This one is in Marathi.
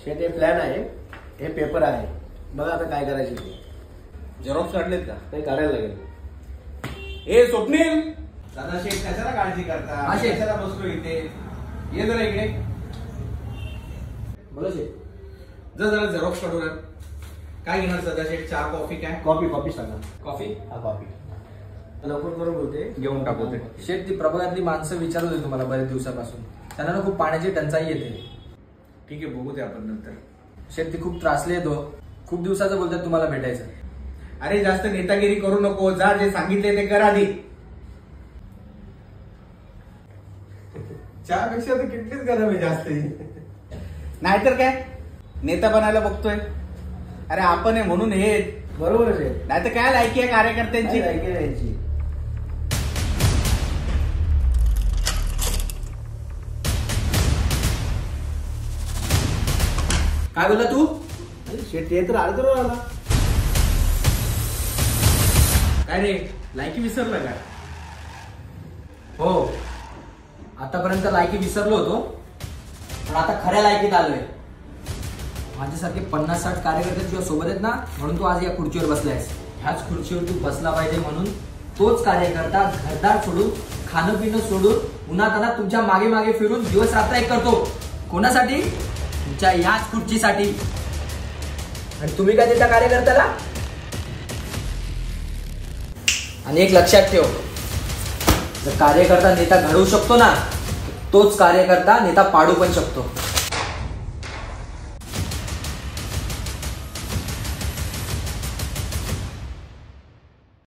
शेट हे प्लॅन आहे, हे पेपर आहे, बघा आता काय करायचे ते. झेरॉक्स काढलेत का? ते काढायला लागेल. ए स्वप्नील, दादा शेठ कशाला काळजी करता? हा शेठ. कशाला बसलो इथे? ये जरा इकडे. बोला शेट. जरा झेरॉक्स काढून आण. काय घेणार सदा शेठ? चहा कॉफी काय? कॉपी सांगा. कॉफी? हा कॉपी लवकर करून बोलते. घेऊन टाकू ते. शेठ ती प्रभागातली माणसं विचारत होती तुम्हाला बऱ्याच दिवसापासून. त्यांना ना खूप पाण्याची टंचाई येते. ठीक आहे, बघू ते आपण नंतर. शेठ ती खूप त्रासले येतो. खूप दिवसाचं बोलतात तुम्हाला भेटायचं. अरे जास्त नेतागिरी करू नको. जा, जे सांगितले ते कर आधी. चहापेक्षा तर कितीच गरम आहे जास्त. नाहीतर काय नेता बनायला बघतोय. अरे आपण आहे म्हणून हे बरोबरच आहे. नाहीतर काय लायकी आहे कार्यकर्त्यांची. यांची काय बोलला तू? शेट ते तर आलं तर आला. काय रे, लायकी विसरलं का? हो, आतापर्यंत लायकी विसरलो होतो, पण आता खऱ्या लायकीत आलोय. माझ्यासारखे 50-60 कार्यकर्ते तुझ्या सोबत आहेत ना, म्हणून तू आज या खुर्चीवर बसलायस. ह्याच खुर्चीवर तू बसला पाहिजे म्हणून तोच कार्यकर्ता घरदार सोडून, खाणं पिणं सोडून, उन्हातान्हात तुमच्या मागे मागे फिरून दिवस रात्र एक करतो. कोणासाठी? तुमच्या याच खुर्चीसाठी. आणि तुम्ही काय देता कार्यकर्त्याला? आणि एक लक्षात ठेव, जर कार्यकर्ता नेता घडवू शकतो ना, तोच कार्यकर्ता नेता पाडू पण शकतो.